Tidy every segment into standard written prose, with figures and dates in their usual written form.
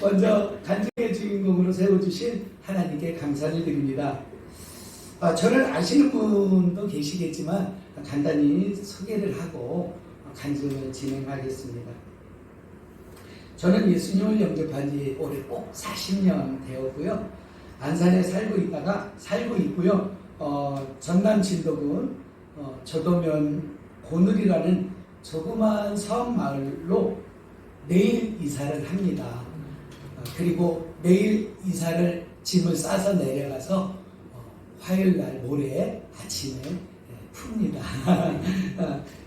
먼저 간증의 주인공으로 세워주신 하나님께 감사를 드립니다. 저를 아시는 분도 계시겠지만 간단히 소개를 하고 간증을 진행하겠습니다. 저는 예수님을 영접한 지 올해 꼭 40년 되었고요. 안산에 살고 있고요. 전남 진도군 저도면 고늘이라는 조그마한 섬 마을로 내일 이사를 합니다. 그리고 내일 이사를 짐을 싸서 내려가서 화요일날 모레 아침에 풉니다.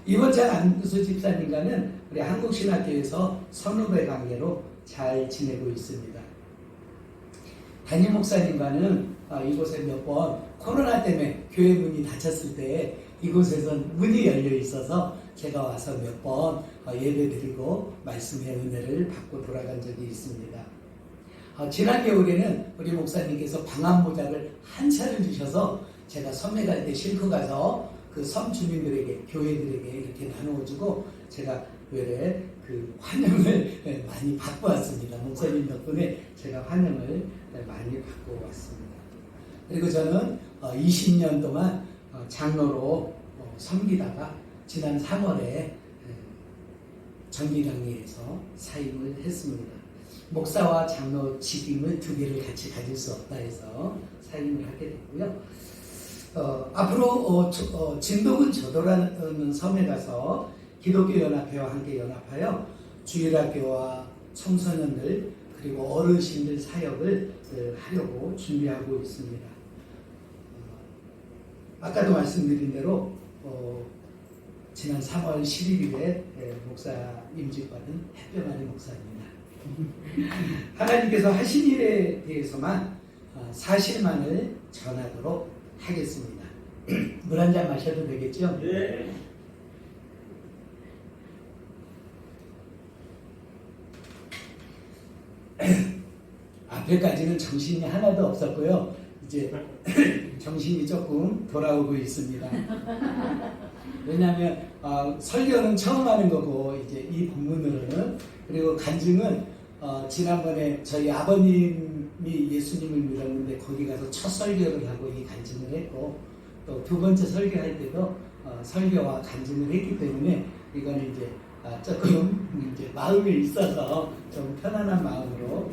이번 안수 집사님과는 우리 한국신학교에서 선후배 관계로 잘 지내고 있습니다. 담임 목사님과는 이곳에 몇 번 코로나 때문에 교회 문이 닫혔을 때 이곳에서 문이 열려 있어서 제가 와서 몇 번 예배드리고 말씀의 은혜를 받고 돌아간 적이 있습니다. 지난 겨울에는 우리 목사님께서 방한 모자를 한 차를 주셔서 제가 섬에 갈 때 싣고 가서 그 섬 주민들에게, 교회들에게 이렇게 나누어주고 제가 외래 그 환영을 많이 받고 왔습니다. 목사님 덕분에 제가 환영을 많이 받고 왔습니다. 그리고 저는 20년 동안 장로로 섬기다가 지난 3월에 정기강의에서 사임을 했습니다. 목사와 장로 직임을 두 개를 같이 가질 수 없다 해서 사임을 하게 됐고요. 앞으로 진도군 저도라는 섬에 가서 기독교연합회와 함께 연합하여 주일학교와 청소년들 그리고 어르신들 사역을 하려고 준비하고 있습니다. 아까도 말씀드린 대로 지난 3월 11일에 목사 임직받은 햇병아리 목사입니다. 하나님께서 하신 일에 대해서만 사실만을 전하도록 하겠습니다. 물 한 잔 마셔도 되겠죠? 네. 앞에까지는 정신이 하나도 없었고요. 이제 정신이 조금 돌아오고 있습니다. 왜냐하면 설교는 처음 하는 거고 이제 이 본문으로는 그리고 간증은 지난번에 저희 아버님이 예수님을 믿었는데 거기 가서 첫 설교를 하고 이 간증을 했고 또 두 번째 설교할 때도 설교와 간증을 했기 때문에 이거는 이제 조금 이제 마음이 있어서 좀 편안한 마음으로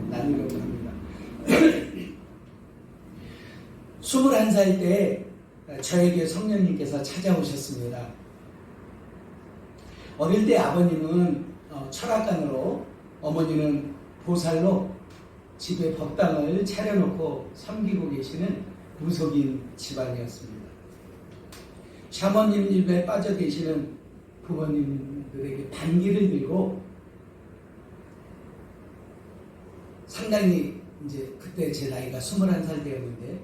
나누려고 합니다. 21살 때 저에게 성령님께서 찾아오셨습니다. 어릴 때 아버님은 철학관으로 어머니는 보살로 집에 법당을 차려놓고 섬기고 계시는 무속인 집안이었습니다. 샤머님 집에 빠져 계시는 부모님들에게 반기를 들고 상당히 이제 그때 제 나이가 21살 되었는데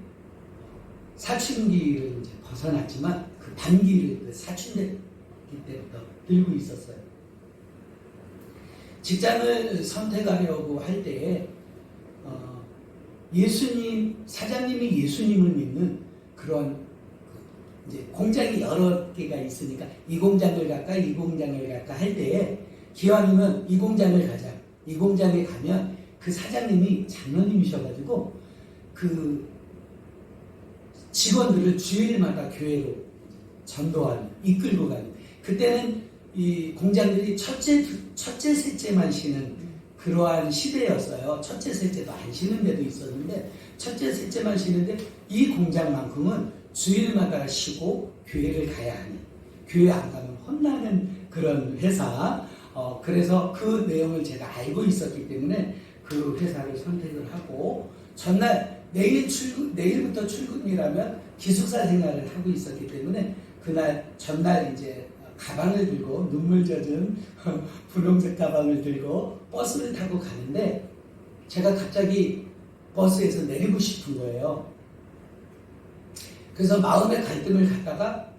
사춘기를 이제 벗어났지만 그 반기를 사춘기 때부터 들고 있었어요. 직장을 선택하려고 할 때에 사장님이 예수님을 믿는 그런 이제 공장이 여러 개가 있으니까 이 공장을 갈까 이 공장을 갈까 할 때에 기왕이면 이 공장을 가자. 이 공장에 가면 그 사장님이 장로님이셔가지고 그 직원들을 주일마다 교회로 전도하는, 이끌고 가는. 그때는 이 공장들이 첫째, 셋째만 쉬는 그러한 시대였어요. 첫째, 셋째도 안 쉬는 데도 있었는데 첫째, 셋째만 쉬는데 이 공장만큼은 주일마다 쉬고 교회를 가야 하는, 교회 안 가면 혼나는 그런 회사. 그래서 그 내용을 제가 알고 있었기 때문에 그 회사를 선택을 하고 전날 내일부터 출근이라면 기숙사 생활을 하고 있었기 때문에 그날 전날 이제 가방을 들고 눈물 젖은 분홍색 가방을 들고 버스를 타고 가는데 제가 갑자기 버스에서 내리고 싶은 거예요. 그래서 마음의 갈등을 갖다가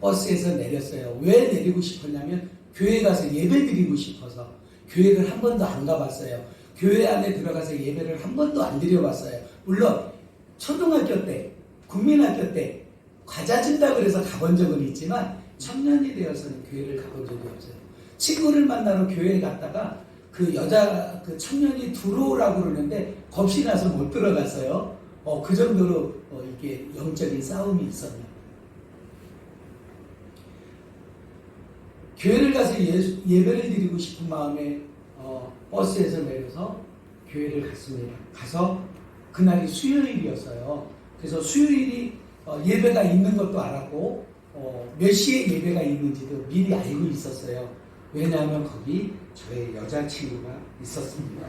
버스에서 내렸어요. 왜 내리고 싶었냐면 교회 가서 예배 드리고 싶어서. 교회를 한 번도 안 가봤어요. 교회 안에 들어가서 예배를 한 번도 안 드려봤어요. 물론 초등학교 때, 국민학교 때 과자 준다고 그래서 가본 적은 있지만 청년이 되어서는 교회를 가본 적이 없어요. 친구를 만나러 교회에 갔다가 그 여자 그 청년이 들어오라고 그러는데 겁이 나서 못 들어갔어요. 그 정도로 이게 영적인 싸움이 있었네요. 교회를 가서 예배를 드리고 싶은 마음에 버스에서 내려서 교회를 갔습니다. 가서 그날이 수요일이었어요. 그래서 수요일이 예배가 있는 것도 알았고 몇 시에 예배가 있는지도 미리 알고 있었어요. 왜냐하면 거기 저의 여자친구가 있었습니다.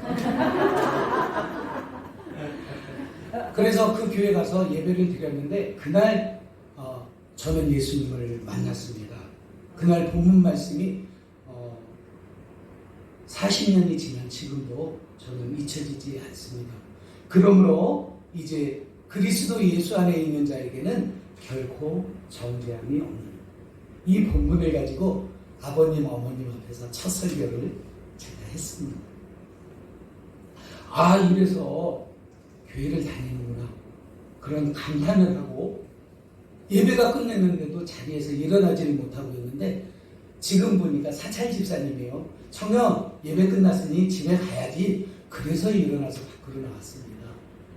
그래서 그 교회 가서 예배를 드렸는데 그날 저는 예수님을 만났습니다. 그날 본문 말씀이 40년이 지난 지금도 저는 잊혀지지 않습니다. 그러므로 이제 그리스도 예수 안에 있는 자에게는 결코 정죄함이 없는 이 본문을 가지고 아버님 어머님 앞에서 첫 설교를 제가 했습니다. 이래서 교회를 다니는구나 그런 감탄을 하고 예배가 끝냈는데도 자리에서 일어나지를 못하고 있는데 지금 보니까 사찰 집사님이에요. 청년 예배 끝났으니 집에 가야지. 그래서 일어나서 밖으로 나왔습니다.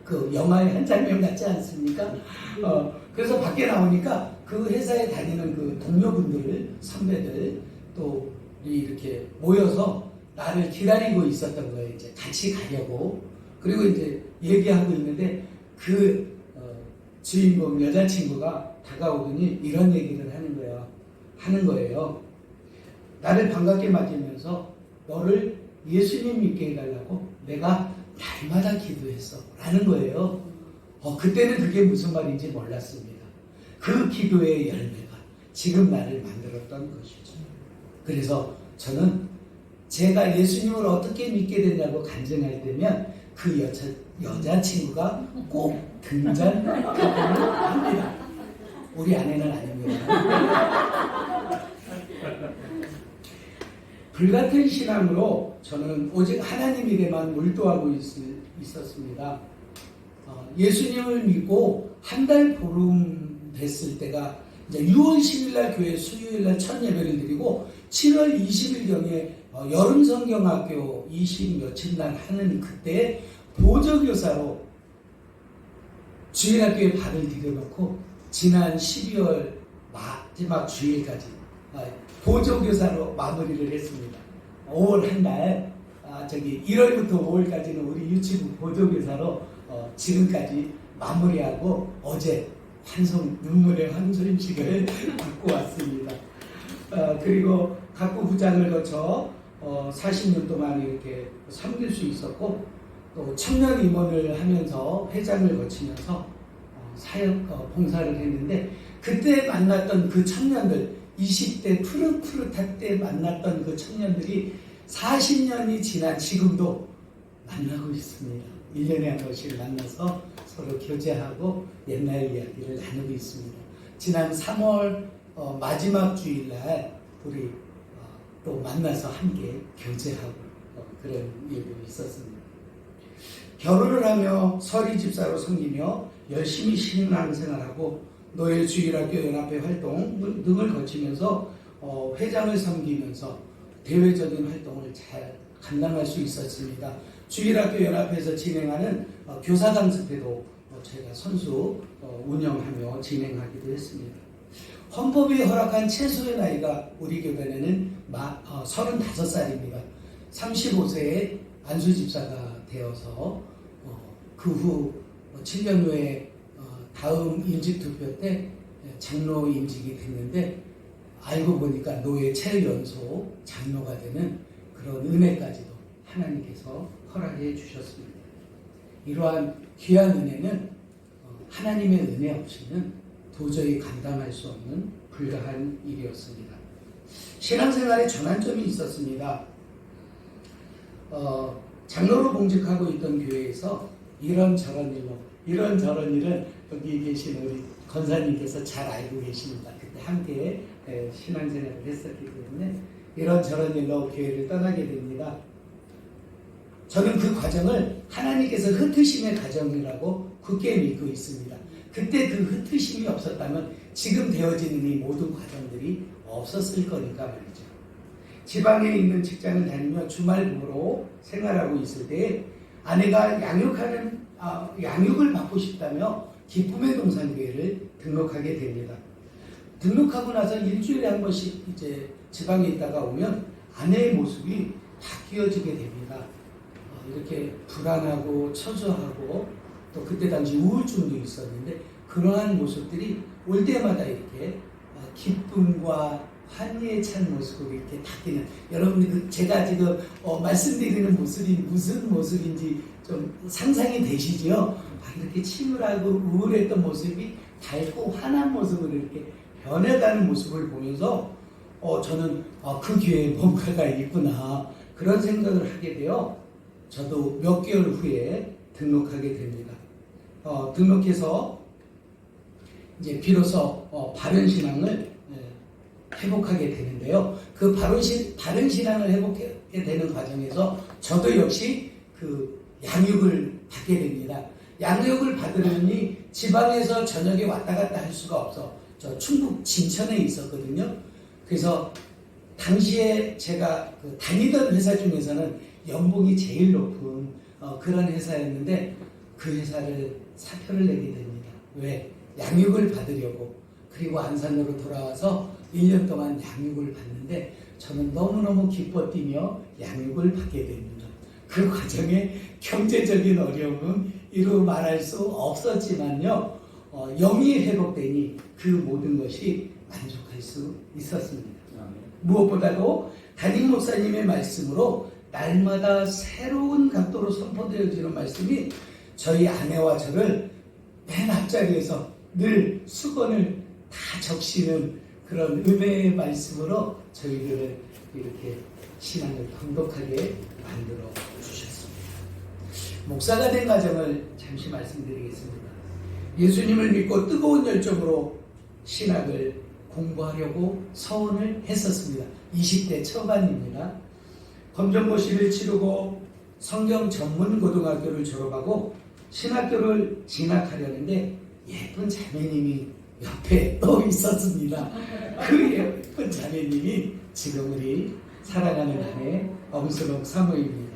그 영화의 한 장면 같지 않습니까? 그래서 밖에 나오니까 그 회사에 다니는 그 동료분들, 선배들 또 이렇게 모여서 나를 기다리고 있었던 거예요. 이제 같이 가려고. 그리고 이제 얘기하고 있는데 그 주인공 여자친구가 다가오더니 이런 얘기를 하는 거예요. 나를 반갑게 맞으면서 너를 예수님 믿게 해달라고 내가 날마다 기도했어 라는 거예요. 그때는 그게 무슨 말인지 몰랐습니다. 그 기도의 열매가 지금 나를 만들었던 것이죠. 그래서 저는 제가 예수님을 어떻게 믿게 됐냐고 간증할 때면 그 여자친구가 꼭 등장하기를 합니다. 우리 아내는 아닙니다. 불같은 신앙으로 저는 오직 하나님에게만 몰두하고 있었습니다. 예수님을 믿고 한 달 보름 됐을 때가 이제 6월 10일 날 교회 수요일 날 첫 예배를 드리고 7월 20일경에 여름 성경학교 20 며칠 날 하는 그때 보조교사로 주일학교에 밥을 드려놓고 지난 12월 마지막 주일까지 보조교사로 마무리를 했습니다. 5월 한 달, 1월부터 5월까지는 우리 유치부 보조교사로 지금까지 마무리하고 어제 눈물의 환송식을 받고 왔습니다. 그리고 각부 부장을 거쳐 40년 동안 이렇게 섬길 수 있었고 또 청년 임원을 하면서 회장을 거치면서 사역 봉사를 했는데 그때 만났던 그 청년들 20대 푸릇푸릇할 때 만났던 그 청년들이 40년이 지난 지금도 만나고 있습니다. 1년에 한 번씩 만나서 서로 교제하고 옛날 이야기를 나누고 있습니다. 지난 3월 마지막 주일날 우리 또 만나서 함께 교제하고 그런 일도 있었습니다. 결혼을 하며 서리 집사로 섬기며 열심히 신앙생활하고 노예주일학교 연합회 활동 등을 거치면서 회장을 섬기면서 대외적인 활동을 잘 감당할 수 있었습니다. 주일학교 연합회에서 진행하는 교사 강습회도 제가 선수 운영하며 진행하기도 했습니다. 헌법이 허락한 최소의 나이가 우리 교단에는 35살입니다. 35세에 안수집사가 되어서 그 후 7년 후에 다음 임직투표 때 장로 임직이 됐는데 알고 보니까 노예 최연소 장로가 되는 그런 은혜까지도 하나님께서 허락해 주셨습니다. 이러한 귀한 은혜는 하나님의 은혜 없이는 도저히 감당할 수 없는 불가한 일이었습니다. 신앙생활에 전환점이 있었습니다. 장로로 봉직하고 있던 교회에서 이런저런 일은 여기 계신 우리 권사님께서 잘 알고 계십니다. 그때 함께 신앙생활을 했었기 때문에 이런저런 일로 교회를 떠나게 됩니다. 저는 그 과정을 하나님께서 흩으심의 과정이라고 굳게 믿고 있습니다. 그때 그 흩으심이 없었다면 지금 되어지는 이 모든 과정들이 없었을 거니까 말이죠. 지방에 있는 직장을 다니며 주말 부부로 생활하고 있을 때 아내가 양육을 받고 싶다며 기쁨의 동산교회를 등록하게 됩니다. 등록하고 나서 일주일에 한 번씩 이제 지방에 있다가 오면 아내의 모습이 바뀌어지게 됩니다. 이렇게 불안하고 처져하고 또 그때 당시 우울증도 있었는데 그러한 모습들이 올 때마다 이렇게 기쁨과 환희에 찬 모습으로 이렇게 바뀌는, 여러분 제가 지금 말씀드리는 모습이 무슨 모습인지 좀 상상이 되시죠? 이렇게 침울하고 우울했던 모습이 밝고 환한 모습으로 이렇게 변해가는 모습을 보면서 저는 그 교회에 뭔가가 있구나 그런 생각을 하게 되어 저도 몇 개월 후에 등록하게 됩니다. 등록해서 이제 비로소 바른 신앙을 회복하게 되는데요. 그 바른 신앙을 회복하게 되는 과정에서 저도 역시 그 양육을 받게 됩니다. 양육을 받으려니 지방에서 저녁에 왔다 갔다 할 수가 없어. 저 충북 진천에 있었거든요. 그래서 당시에 제가 다니던 회사 중에서는 연봉이 제일 높은 그런 회사였는데 그 회사를 사표를 내게 됩니다. 왜? 양육을 받으려고. 그리고 안산으로 돌아와서 1년 동안 양육을 받는데 저는 너무너무 기뻐 뛰며 양육을 받게 됩니다. 그 과정에 경제적인 어려움은 이루 말할 수 없었지만요. 영이 회복되니 그 모든 것이 만족할 수 있었습니다. 무엇보다도 담임 목사님의 말씀으로 날마다 새로운 각도로 선포되어지는 말씀이 저희 아내와 저를 맨 앞자리에서 늘 수건을 다 적시는 그런 은혜의 말씀으로 저희들을 이렇게 신앙을 돈독하게 만들어 주셨습니다. 목사가 된 과정을 잠시 말씀드리겠습니다. 예수님을 믿고 뜨거운 열정으로 신학을 공부하려고 서원을 했었습니다. 20대 초반입니다. 검정고시를 치르고 성경 전문 고등학교를 졸업하고 신학교를 진학하려는데 예쁜 자매님이 옆에 또 있었습니다. 그 예쁜 자매님이 지금 우리 사랑하는 아내 엄순옥 사모입니다.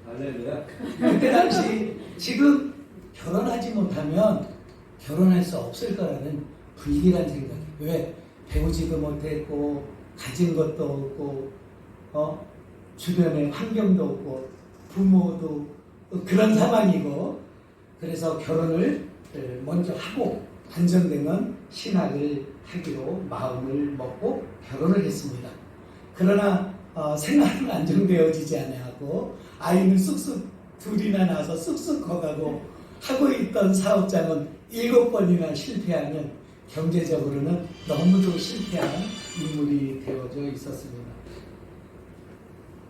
할렐루야. 그때 당시 지금 결혼하지 못하면 결혼할 수 없을 거라는 불길한 생각이. 왜? 배우지도 못했고 가진 것도 없고 주변에 환경도 없고 부모도 그런 상황이고, 그래서 결혼을 먼저 하고 안정되면 신학을 하기로 마음을 먹고 결혼을 했습니다. 그러나 생활은 안정되어지지 않아하고 아이는 쑥쑥 둘이나 낳아서 쑥쑥 커가고 하고 있던 사업장은 7번이나 실패하면 경제적으로는 너무도 실패한 인물이 되어져 있었습니다.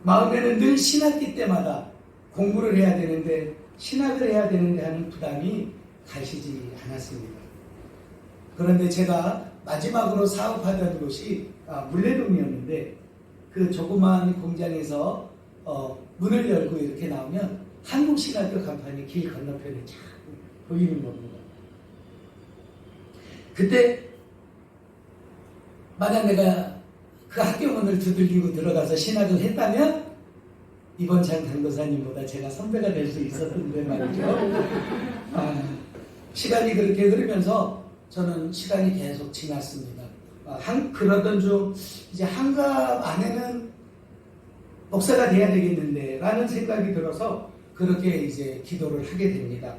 마음에는 늘 신학기 때마다 공부를 해야 되는데 신학을 해야 되는데 하는 부담이 가시지 않았습니다. 그런데 제가 마지막으로 사업하던 곳이 물레동이었는데 그 조그마한 공장에서 문을 열고 이렇게 나오면 한국신학교 간판이 길 건너편에 쫙 보이는 겁니다. 그때 만약 내가 그 학교 문을 두들기고 들어가서 신학을 했다면 이번창 강도사님보다 제가 선배가 될 수 있었던데 말이죠. 시간이 그렇게 흐르면서 저는 시간이 계속 지났습니다. 그러던 중 이제 한갑 안에는 목사가 돼야 되겠는데 라는 생각이 들어서 그렇게 이제 기도를 하게 됩니다.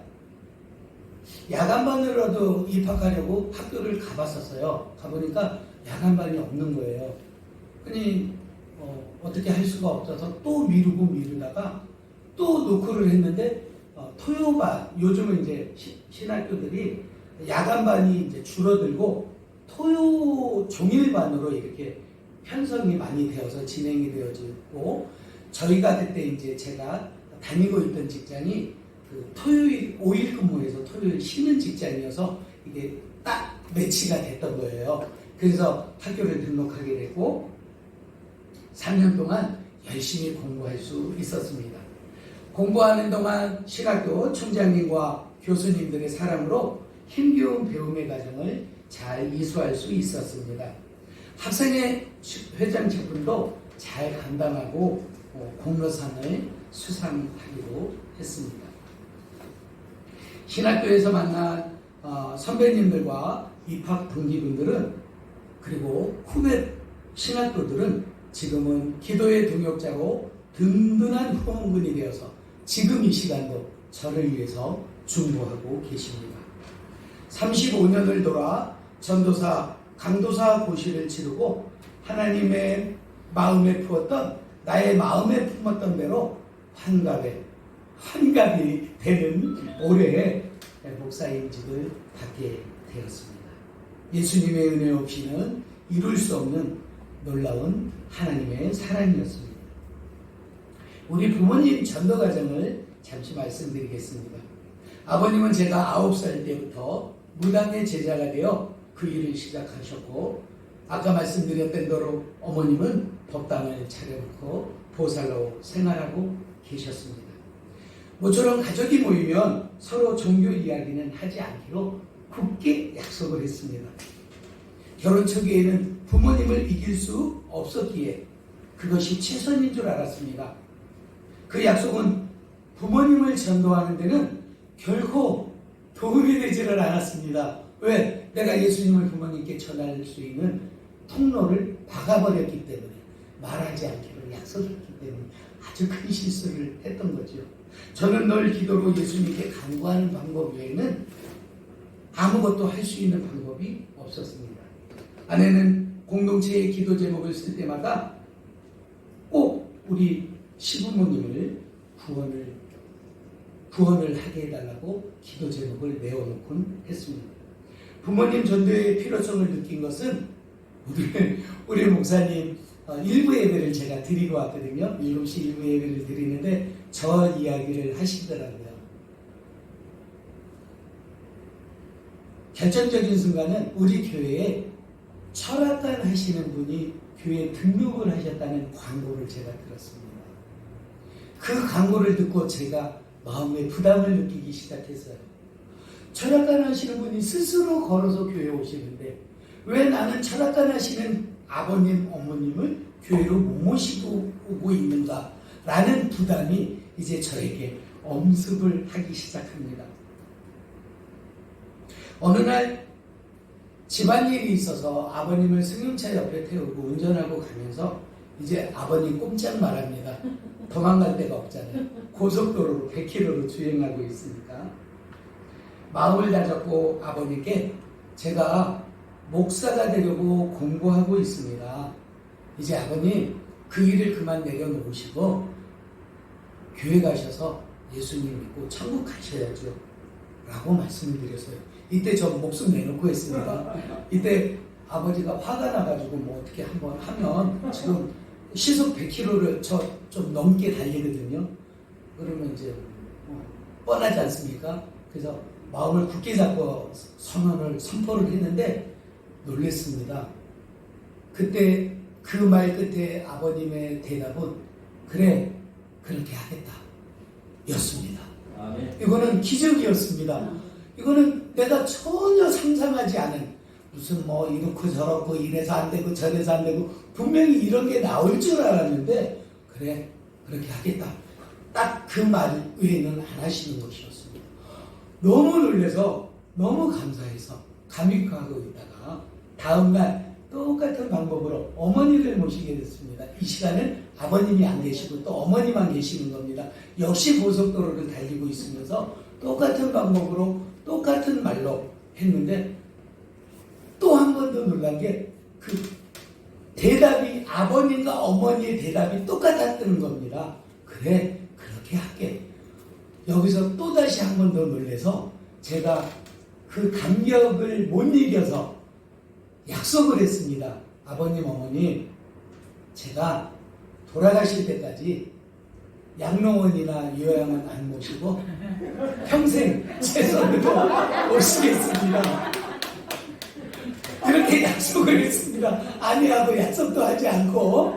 야간반으로도 입학하려고 학교를 가봤었어요. 가보니까 야간반이 없는 거예요. 그니 어떻게 할 수가 없어서 또 미루다가 또 노크를 했는데 토요반, 요즘은 이제 신학교들이 야간반이 이제 줄어들고 토요 종일반으로 이렇게 편성이 많이 되어서 진행이 되어지고, 저희가 그때 이제 제가 다니고 있던 직장이 그 토요일 5일 근무해서 토요일 쉬는 직장이어서 이게 딱 매치가 됐던 거예요. 그래서 학교를 등록하게 됐고 3년 동안 열심히 공부할 수 있었습니다. 공부하는 동안 신학교 총장님과 교수님들의 사랑으로 힘겨운 배움의 과정을 잘 이수할 수 있었습니다. 학생회 회장 직분도 잘 감당하고 공로상을 수상하기도 했습니다. 신학교에서 만난 선배님들과 입학 동기분들은 그리고 후배 신학교들은 지금은 기도의 동역자로 든든한 후원군이 되어서 지금 이 시간도 저를 위해서 중보하고 계십니다. 35년을 돌아 전도사, 강도사 고시를 치르고 하나님의 마음에 품었던 나의 마음에 품었던 대로 환갑이 되는 올해 목사임직을 받게 되었습니다. 예수님의 은혜 없이는 이룰 수 없는 놀라운 하나님의 사랑이었습니다. 우리 부모님 전도 과정을 잠시 말씀드리겠습니다. 아버님은 제가 9살 때부터 무당의 제자가 되어 그 일을 시작하셨고, 아까 말씀드렸던 대로 어머님은 법당을 차려놓고 보살로 생활하고 계셨습니다. 모처럼 가족이 모이면 서로 종교 이야기는 하지 않기로 굳게 약속을 했습니다. 결혼 초기에는 부모님을 이길 수 없었기에 그것이 최선인 줄 알았습니다. 그 약속은 부모님을 전도하는 데는 결코 도움이 되지를 않았습니다. 왜? 내가 예수님을 부모님께 전할 수 있는 통로를 막아버렸기 때문에, 말하지 않기로 약속했기 때문에 아주 큰 실수를 했던 거죠. 저는 늘 기도로 예수님께 간구하는 방법 외에는 아무것도 할 수 있는 방법이 없었습니다. 아내는 공동체의 기도 제목을 쓸 때마다 꼭 우리 시부모님을 구원을 하게 해달라고 기도 제목을 내어놓곤 했습니다. 부모님 전도의 필요성을 느낀 것은 우리 목사님 일부 예배를 제가 드리고 왔거든요. 7시 일부 예배를 드리는데 저 이야기를 하시더라고요. 결정적인 순간은 우리 교회에 철학관 하시는 분이 교회에 등록을 하셨다는 광고를 제가 들었습니다. 그 광고를 듣고 제가 마음의 부담을 느끼기 시작했어요. 철학관 하시는 분이 스스로 걸어서 교회에 오시는데 왜 나는 철학관 하시는 아버님, 어머님을 교회로 못 모시고 오고 있는가 라는 부담이 이제 저에게 엄습을 하기 시작합니다. 어느 날 집안일이 있어서 아버님을 승용차 옆에 태우고 운전하고 가면서 이제 아버님 꼼짝 말합니다. 도망갈 데가 없잖아요. 고속도로로 100km로 주행하고 있으니까. 마음을 다잡고 아버님께 제가 목사가 되려고 공부하고 있습니다. 이제 아버님 그 일을 그만 내려놓으시고 교회 가셔서 예수님 믿고 천국 가셔야죠 라고 말씀을 드렸어요. 이때 저 목숨 내놓고 했습니다. 이때 아버지가 화가 나가지고 뭐 어떻게 한번 하면 지금 시속 100km를 저 좀 넘게 달리거든요. 그러면 이제 뻔하지 않습니까? 그래서 마음을 굳게 잡고 선포를 했는데 놀랬습니다. 그때 그 말 끝에 아버님의 대답은 그래 그렇게 하겠다 였습니다. 아멘. 이거는 기적이었습니다. 이거는 내가 전혀 상상하지 않은 무슨 뭐 이렇고 저렇고 이래서 안 되고 저래서 안 되고 분명히 이런 게 나올 줄 알았는데 그래 그렇게 하겠다 딱 그 말 외에는 안 하시는 것이었습니다. 너무 놀라서 너무 감사해서 감격하고 있다가 다음날 똑같은 방법으로 어머니를 모시게 됐습니다. 이 시간은 아버님이 안 계시고 또 어머니만 계시는 겁니다. 역시 고속도로를 달리고 있으면서 똑같은 방법으로 똑같은 말로 했는데 또 한 번 더 놀란 게 그 대답이 아버님과 어머니의 대답이 똑같았던 겁니다. 그래 그렇게 할게. 여기서 또다시 한 번 더 놀라서 제가 그 감격을 못 이겨서 약속을 했습니다. 아버님 어머니 제가 돌아가실 때까지 양로원이나 요양원 안 모시고 평생 제 손으로 모시겠습니다. 그렇게 약속을 했습니다. 아니하고 약속도 하지 않고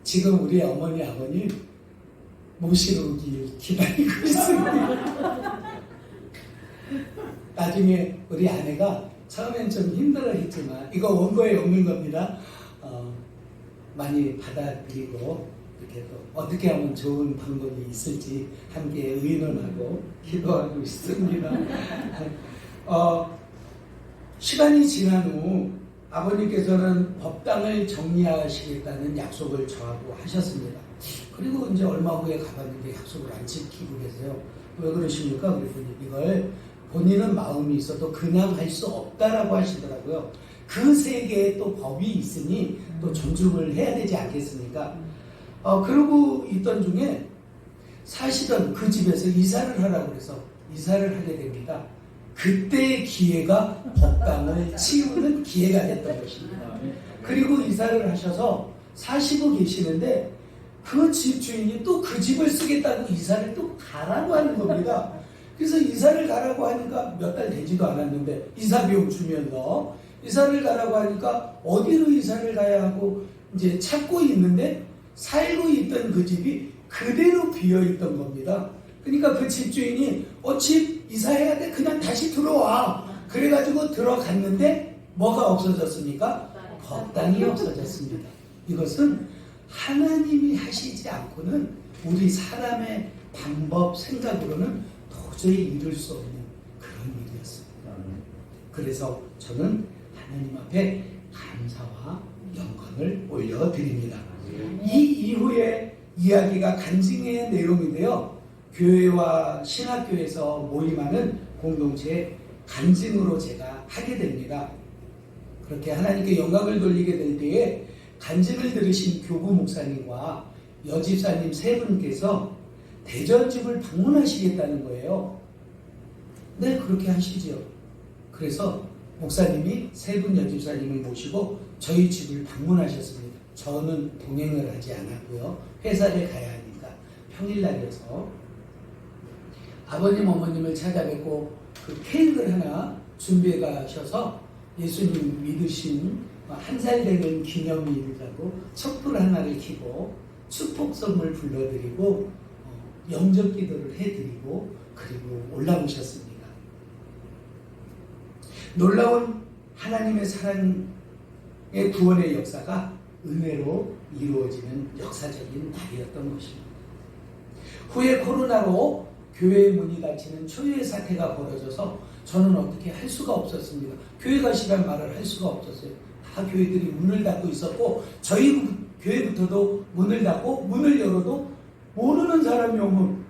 지금 우리 어머니 아버님 모시러 오길 기다리고 있습니다. 나중에 우리 아내가 처음엔 좀 힘들어했지만 이거 원고에 없는 겁니다. 많이 받아들이고 이렇게 또 어떻게 하면 좋은 방법이 있을지 함께 의논하고 기도하고 있습니다. 시간이 지난 후 아버님께서는 법당을 정리하시겠다는 약속을 저하고 하셨습니다. 그리고 이제 얼마 후에 가봤는데 약속을 안 지키고 계세요. 왜 그러십니까? 그랬더니 이걸 본인은 마음이 있어도 그냥 할 수 없다라고 하시더라고요. 그 세계에 또 법이 있으니 또 존중을 해야 되지 않겠습니까? 그러고 있던 중에 사실은 그 집에서 이사를 하라고 해서 이사를 하게 됩니다. 그때의 기회가 법당을 치우는 기회가 됐던 것입니다. 그리고 이사를 하셔서 사시고 계시는데 그 집 주인이 또 그 집을 쓰겠다고 이사를 또 가라고 하는 겁니다. 그래서 이사를 가라고 하니까 몇 달 되지도 않았는데 이사 비용 주면서 이사를 가라고 하니까 어디로 이사를 가야 하고 이제 찾고 있는데 살고 있던 그 집이 그대로 비어 있던 겁니다. 그러니까 그 집주인이 집 이사해야 돼 그냥 다시 들어와 그래가지고 들어갔는데 뭐가 없어졌습니까? 법당이 없어졌습니다. 이것은 하나님이 하시지 않고는 우리 사람의 방법 생각으로는 도저히 이룰 수 없는 그런 일이었습니다. 그래서 저는 하나님 앞에 감사와 영광을 올려드립니다. 이 이후에 이야기가 간증의 내용인데요. 교회와 신학교에서 모임하는 공동체의 간증으로 제가 하게 됩니다. 그렇게 하나님께 영광을 돌리게 될 때에 간증을 들으신 교구 목사님과 여집사님 세 분께서 대전집을 방문하시겠다는 거예요. 네, 그렇게 하시죠. 그래서 목사님이 세 분 여집사님을 모시고 저희 집을 방문하셨습니다. 저는 동행을 하지 않았고요. 회사를 가야 하니까 평일날이어서 아버님 어머님을 찾아뵙고 그 케이크를 하나 준비해 가셔서 예수님 믿으신 1살 되는 기념일이라고 촛불 하나를 켜고 축복 선물 불러드리고 영접 기도를 해드리고 그리고 올라오셨습니다. 놀라운 하나님의 사랑의 구원의 역사가 은혜로 이루어지는 역사적인 날이었던 것입니다. 후에 코로나로 교회의 문이 닫히는 초유의 사태가 벌어져서 저는 어떻게 할 수가 없었습니다. 교회 가시란 말을 할 수가 없었어요. 다 교회들이 문을 닫고 있었고 저희 교회부터도 문을 닫고 문을 열어도 모르는 사람이 오면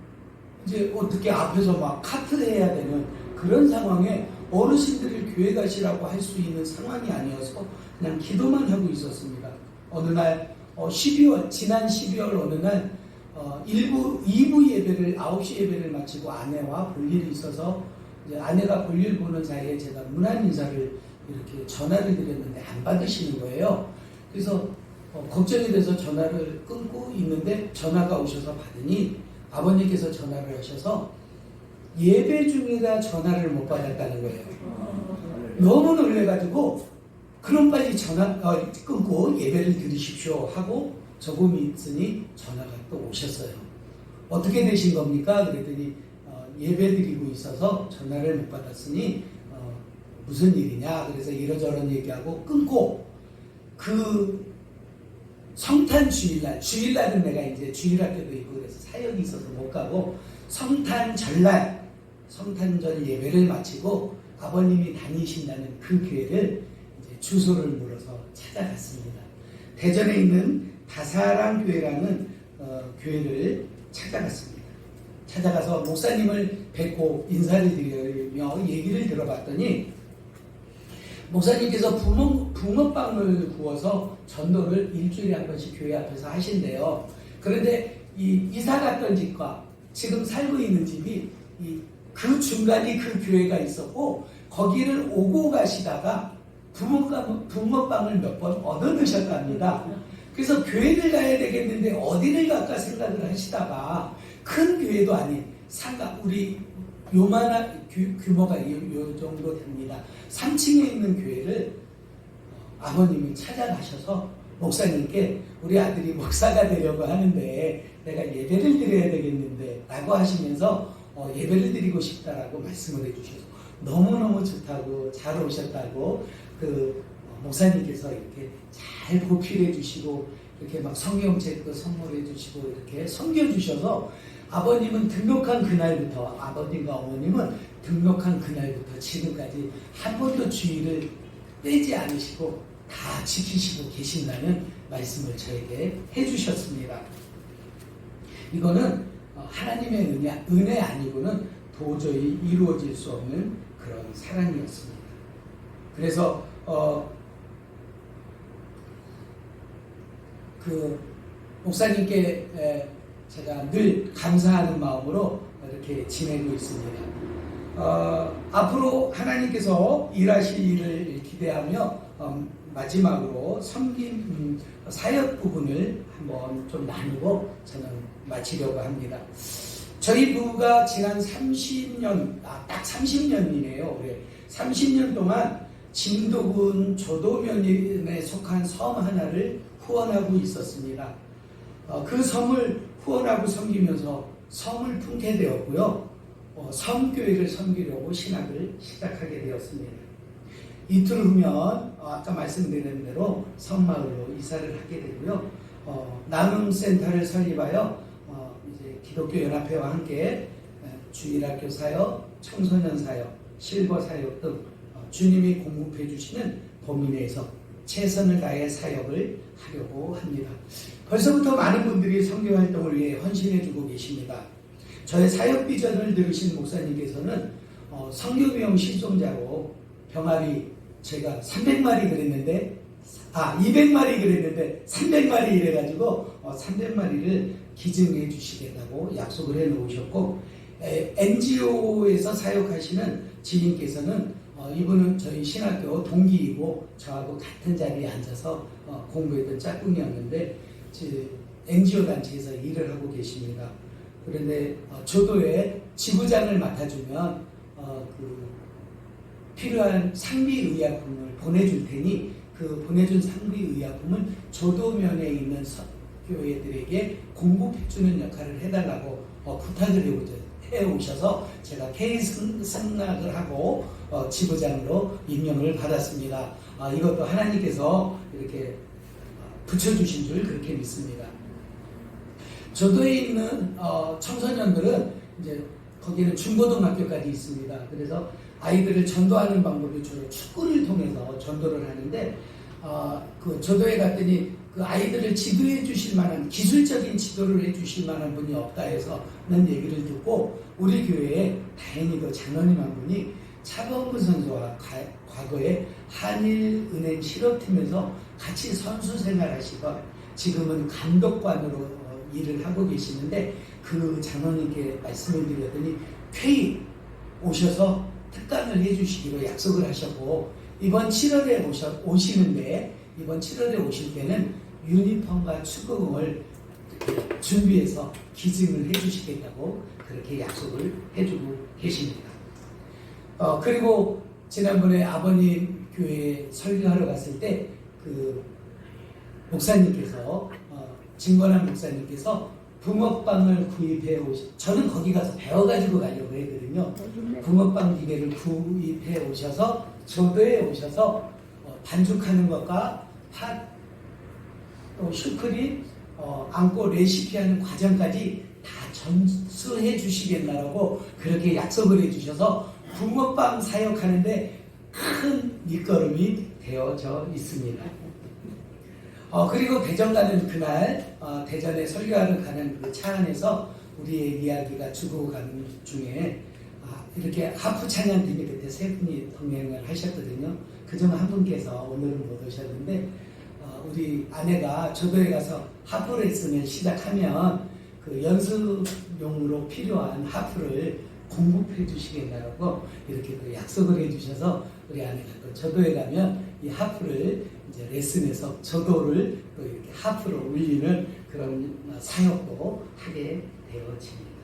이제 어떻게 앞에서 막 카트를 해야 되는 그런 상황에 어르신들을 교회 가시라고 할 수 있는 상황이 아니어서 그냥 기도만 하고 있었습니다. 어느 날 지난 12월 어느 날 2부 예배를 9시 예배를 마치고 아내와 볼 일이 있어서 이제 아내가 볼일 보는 사이에 제가 문안 인사를 이렇게 전화를 드렸는데 안 받으시는 거예요. 그래서 걱정이 돼서 전화를 끊고 있는데 전화가 오셔서 받으니 아버님께서 전화를 하셔서 예배 중이라 전화를 못 받았다는 거예요. 너무 놀래가지고 그럼 빨리 전화 끊고 예배를 드리십시오 하고 조금 있으니 전화가 또 오셨어요. 어떻게 되신 겁니까? 그랬더니 예배 드리고 있어서 전화를 못 받았으니 무슨 일이냐? 그래서 이러저런 얘기하고 끊고 그 성탄 주일날은 내가 이제 주일학교도 있고 그래서 사역이 있어서 못 가고 성탄절날 성탄절 예배를 마치고 아버님이 다니신다는 그 교회를 이제 주소를 물어서 찾아갔습니다. 대전에 있는 다사랑 교회라는 교회를 찾아갔습니다. 찾아가서 목사님을 뵙고 인사를 드리며 얘기를 들어봤더니 목사님께서 붕어빵을 구워서 전도를 일주일에 한 번씩 교회 앞에서 하신대요. 그런데 이사 갔던 집과 지금 살고 있는 집이 그 중간에 그 교회가 있었고 거기를 오고 가시다가 붕어빵을 몇 번 얻어 드셨답니다. 그래서 교회를 가야 되겠는데 어디를 갈까 생각을 하시다가 큰 교회도 아닌 우리 요만한 규모가 요 정도 됩니다. 3층에 있는 교회를 아버님이 찾아가셔서 목사님께 우리 아들이 목사가 되려고 하는데 내가 예배를 드려야 되겠는데 라고 하시면서 예배를 드리고 싶다라고 말씀을 해주셔서 너무너무 좋다고 잘 오셨다고 그 목사님께서 이렇게 잘 보필해 주시고 이렇게 막 성경책 선물해 주시고 이렇게 섬겨주셔서 아버님은 등록한 그날부터, 아버님과 어머님은 등록한 그날부터 지금까지 한 번도 주의를 빼지 않으시고 다 지키시고 계신다는 말씀을 저에게 해주셨습니다. 이거는 하나님의 은혜 아니고는 도저히 이루어질 수 없는 그런 사랑이었습니다. 그래서 그 목사님께 제가 늘 감사하는 마음으로 이렇게 지내고 있습니다. 앞으로 하나님께서 일하실 일을 기대하며 마지막으로 섬김 사역 부분을 한번 좀 나누고 저는 마치려고 합니다. 저희 부부가 지난 30년, 딱 30년이네요. 올해 30년 동안 진도군 조도면에 속한 섬 하나를 후원하고 있었습니다. 그 섬을 후원하고 섬기면서 섬을 품게 되었고요. 섬교회를 섬기려고 신학을 시작하게 되었습니다. 이틀 후면 아까 말씀드린 대로 섬마을로 이사를 하게 되고요. 나눔센터를 설립하여 이제 기독교연합회와 함께 주일학교 사역, 청소년 사역, 실버 사역 등 주님이 공급해 주시는 범위 내에서 최선을 다해 사역을 하려고 합니다. 벌써부터 많은 분들이 선교 활동을 위해 헌신해주고 계십니다. 저의 사역 비전을 들으신 목사님께서는 선교비용 실종자로 병아리 제가 300마리 그랬는데 200마리 그랬는데 300마리 이래가지고 300마리를 기증해 주시겠다고 약속을 해 놓으셨고 NGO에서 사역하시는 지인께서는 이분은 저희 신학교 동기이고 저하고 같은 자리에 앉아서 공부했던 짝꿍이었는데 NGO 단체에서 일을 하고 계십니다. 그런데 조도에 지부장을 맡아주면 그 필요한 상비의약품을 보내줄 테니 그 보내준 상비의약품을 조도면에 있는 교회들에게 공급해주는 역할을 해달라고 부탁을 해오셔서 제가 개인 승낙을 하고 지부장으로 임명을 받았습니다. 이것도 하나님께서 이렇게 붙여주신 줄 그렇게 믿습니다. 조도에 있는 청소년들은 이제 거기는 중고등학교까지 있습니다. 그래서 아이들을 전도하는 방법이 주로 축구를 통해서 전도를 하는데 그 조도에 갔더니 그 아이들을 지도해 주실 만한 기술적인 지도를 해 주실 만한 분이 없다 해서는 얘기를 듣고 우리 교회에 다행히도 장로님 한 분이 차범근 선수와 과거에 한일은행 실업팀에서 같이 선수 생활하시고 지금은 감독관으로 일을 하고 계시는데 그 장로님께 말씀을 드렸더니 쾌히 오셔서 특강을 해주시기로 약속을 하셨고 이번 7월에 오시는데 이번 7월에 오실 때는 유니폼과 축구공을 준비해서 기증을 해주시겠다고 그렇게 약속을 해주고 계십니다. 그리고 지난번에 아버님 교회에 설교하러 갔을 때 그 목사님께서 진건한 목사님께서 붕어빵을 구입해 저는 거기 가서 배워가지고 가려고 했거든요. 붕어빵 기계를 구입해 오셔서 조도에 오셔서 반죽하는 것과 팥, 또 슈크림, 안고 레시피하는 과정까지 다 전수해 주시겠다라고 그렇게 약속을 해 주셔서 붕어빵 사역하는데 큰 밑거름이 되어져 있습니다. 그리고 대전 가는 그날 대전에 설교하러 가는 그 차 안에서 우리의 이야기가 주고 가는 중에 이렇게 하프 찬양팀이 그때 세 분이 동행을 하셨거든요. 그중 한 분께서 오늘은 못 오셨는데 우리 아내가 조도에 가서 하프 레슨을 시작하면 그 연습용으로 필요한 하프를 공급해 주시겠다고 이렇게 또 약속을 해 주셔서 우리 아내가 또 조도에 가면 이 하프를 이제 레슨해서 조도를 또 이렇게 하프로 울리는 그런 사역도 하게 되어집니다.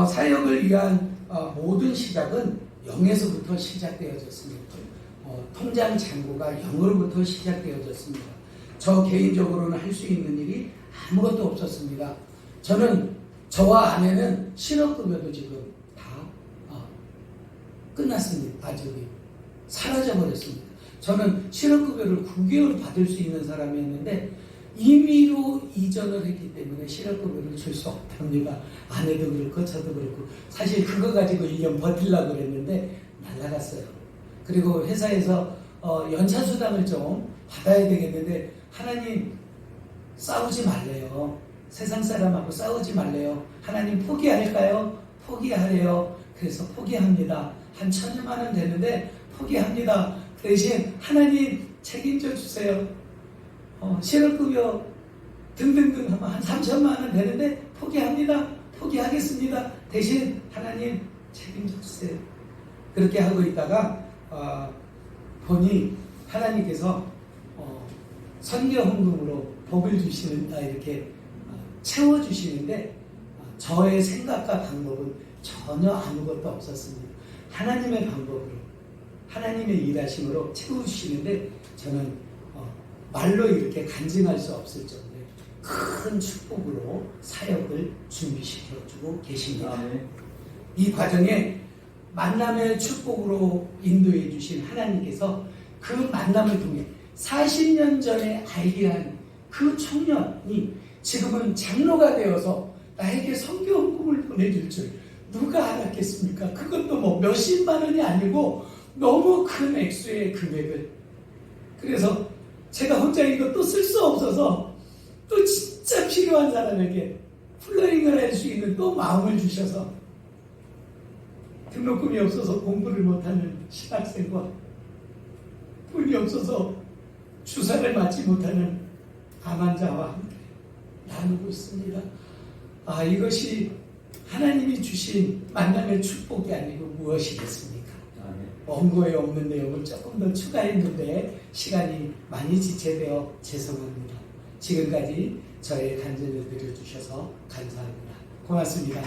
사역을 위한 모든 시작은 0에서부터 시작되어졌습니다. 통장 잔고가 0으로부터 시작되어졌습니다. 저 개인적으로는 할 수 있는 일이 아무것도 없었습니다. 저와 아내는 실업급여도 지금 다 끝났습니다. 사라져버렸습니다. 저는 실업급여를 9개월 받을 수 있는 사람이었는데 임의로 이전을 했기 때문에 실업급여를 줄 수 없답니다. 아내도 그렇고 저도 그렇고 사실 그거 가지고 1년 버틸려고 그랬는데 날라갔어요. 그리고 회사에서 연차수당을 좀 받아야 되겠는데 하나님 싸우지 말래요. 세상 사람하고 싸우지 말래요. 하나님 포기할까요? 포기하래요. 그래서 포기합니다. 한 1,000여만 원 되는데 포기합니다. 대신 하나님 책임져 주세요. 실업급여 등등등 하면 한 3천만 원 되는데 포기합니다. 포기하겠습니다. 대신 하나님 책임져 주세요. 그렇게 하고 있다가 보니 하나님께서 선교 헌금으로 복을 주시는다 이렇게 채워주시는데 저의 생각과 방법은 전혀 아무것도 없었습니다. 하나님의 방법으로 하나님의 일하심으로 채워주시는데 저는 말로 이렇게 간증할 수 없을 정도의 큰 축복으로 사역을 준비시켜주고 계십니다. 이 과정에 만남의 축복으로 인도해 주신 하나님께서 그 만남을 통해 40년 전에 알게한 그 청년이 지금은 장로가 되어서 나에게 선교 헌금을 보내줄 줄 누가 알았겠습니까? 그것도 뭐 몇십만 원이 아니고 너무 큰 액수의 금액을. 그래서 제가 혼자 이거 또 쓸 수 없어서 또 진짜 필요한 사람에게 플러링을 할 수 있는 또 마음을 주셔서 등록금이 없어서 공부를 못하는 신학생과 돈이 없어서 주사를 맞지 못하는 암 환자와 함께 나누고 있습니다. 이것이 하나님이 주신 만남의 축복이 아니고 무엇이겠습니까? 원고에 없는 내용을 조금 더 추가했는데 시간이 많이 지체되어 죄송합니다. 지금까지 저의 간증을 들어주셔서 감사합니다. 고맙습니다.